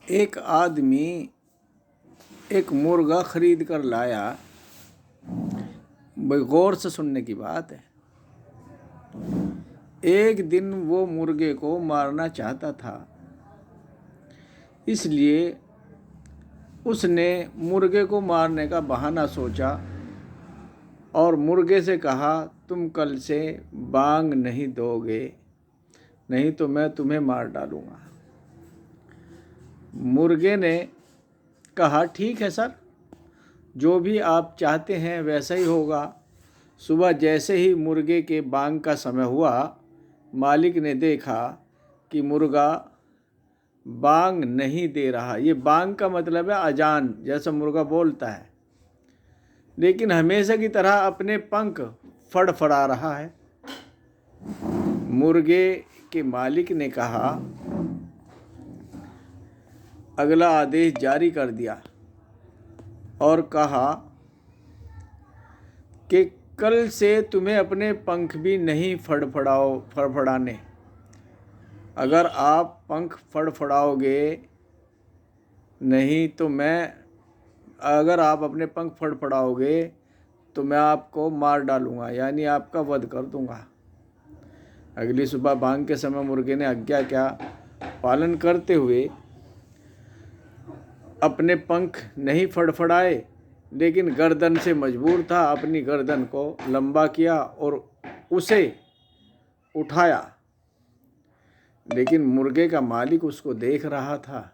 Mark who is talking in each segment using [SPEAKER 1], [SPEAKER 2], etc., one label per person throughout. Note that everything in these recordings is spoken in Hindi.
[SPEAKER 1] एक आदमी एक मुर्गा खरीद कर लाया। भाई गौर से सुनने की बात है। एक दिन वो मुर्गे को मारना चाहता था, इसलिए उसने मुर्गे को मारने का बहाना सोचा और मुर्गे से कहा, तुम कल से बांग नहीं दोगे, नहीं तो मैं तुम्हें मार डालूँगा। मुर्गे ने कहा, ठीक है सर, जो भी आप चाहते हैं वैसा ही होगा। सुबह जैसे ही मुर्गे के बांग का समय हुआ, मालिक ने देखा कि मुर्गा बांग नहीं दे रहा। ये बांग का मतलब है अजान, जैसा मुर्गा बोलता है, लेकिन हमेशा की तरह अपने पंख फड़फड़ा रहा है। मुर्गे के मालिक ने कहा, अगला आदेश जारी कर दिया और कहा कि कल से तुम्हें अपने पंख भी नहीं फड़फड़ाने। अगर आप पंख फड़फड़ाओगे नहीं तो अगर आप अपने पंख फड़फड़ाओगे तो मैं आपको मार डालूँगा, यानी आपका वध कर दूँगा। अगली सुबह बांग के समय मुर्गे ने आज्ञा का पालन करते हुए अपने पंख नहीं फड़फड़ाए, लेकिन गर्दन से मजबूर था। अपनी गर्दन को लंबा किया और उसे उठाया, लेकिन मुर्गे का मालिक उसको देख रहा था।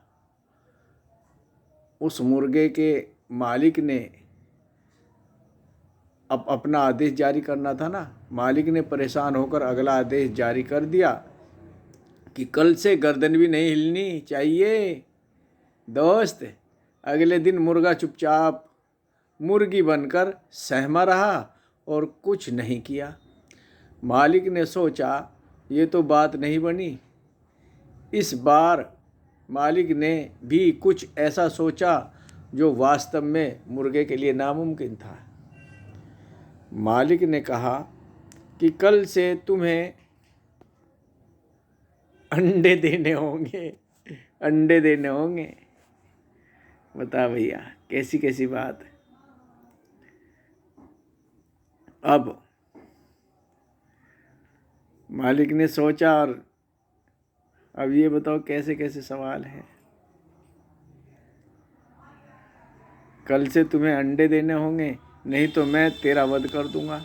[SPEAKER 1] उस मुर्गे के मालिक ने अब अपना आदेश जारी करना था ना। मालिक ने परेशान होकर अगला आदेश जारी कर दिया कि कल से गर्दन भी नहीं हिलनी चाहिए दोस्त। अगले दिन मुर्गा चुपचाप मुर्गी बनकर सहमा रहा और कुछ नहीं किया। मालिक ने सोचा, ये तो बात नहीं बनी। इस बार मालिक ने भी कुछ ऐसा सोचा जो वास्तव में मुर्गे के लिए नामुमकिन था। मालिक ने कहा कि कल से तुम्हें अंडे देने होंगे, अंडे देने होंगे। बता भैया, कैसी कैसी बात है। अब मालिक ने सोचा, और अब ये बताओ कैसे कैसे सवाल है। कल से तुम्हें अंडे देने होंगे, नहीं तो मैं तेरा वध कर दूंगा।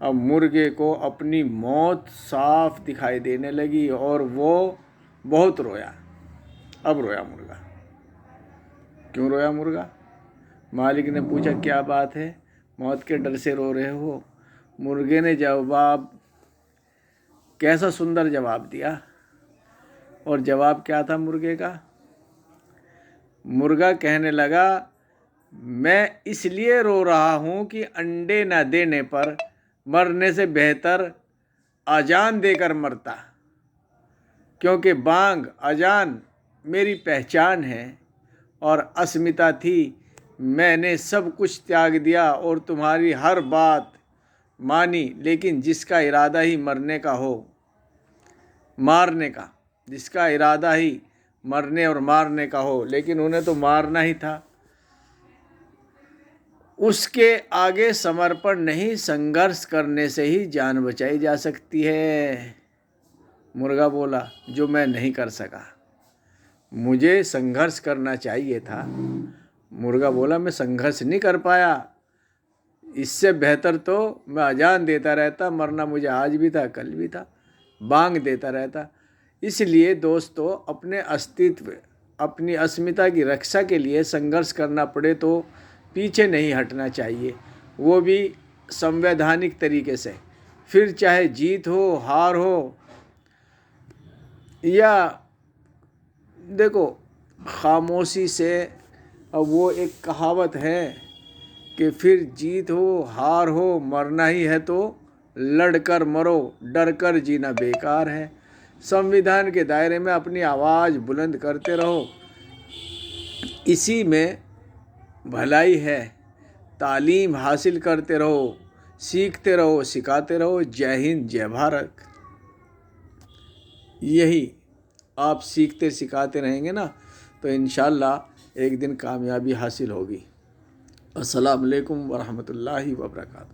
[SPEAKER 1] अब मुर्गे को अपनी मौत साफ दिखाई देने लगी और वो बहुत रोया। अब रोया मुर्गा। क्यों रोया मुर्गा? मालिक ने पूछा, क्या बात है, मौत के डर से रो रहे हो? मुर्गे ने कैसा सुंदर जवाब दिया। और जवाब क्या था मुर्गे का? मुर्गा कहने लगा, मैं इसलिए रो रहा हूँ कि अंडे न देने पर मरने से बेहतर अजान देकर मरता, क्योंकि बांग अजान मेरी पहचान है और अस्मिता थी। मैंने सब कुछ त्याग दिया और तुम्हारी हर बात मानी, लेकिन जिसका इरादा ही मारने और मारने का हो, लेकिन उन्हें तो मारना ही था। उसके आगे समर्पण नहीं, संघर्ष करने से ही जान बचाई जा सकती है। मुर्गा बोला, जो मैं नहीं कर सका, मुझे संघर्ष करना चाहिए था। मुर्गा बोला, मैं संघर्ष नहीं कर पाया, इससे बेहतर तो मैं अजान देता रहता। मरना मुझे आज भी था, कल भी था, बांग देता रहता। इसलिए दोस्तों, अपने अस्तित्व, अपनी अस्मिता की रक्षा के लिए संघर्ष करना पड़े तो पीछे नहीं हटना चाहिए, वो भी संवैधानिक तरीके से। फिर चाहे जीत हो, हार हो, या देखो खामोशी से। अब वो एक कहावत है कि फिर जीत हो, हार हो, मरना ही है तो लड़कर मरो, डर कर जीना बेकार है। संविधान के दायरे में अपनी आवाज़ बुलंद करते रहो, इसी में भलाई है। तालीम हासिल करते रहो, सीखते रहो, सिखाते रहो। जय हिंद, जय भारत। यही आप सीखते सिखाते रहेंगे ना, तो इंशाअल्लाह एक दिन कामयाबी हासिल होगी। अस्सलामु अलैकुम वरहमतुल्लाहि वबरकातुहू।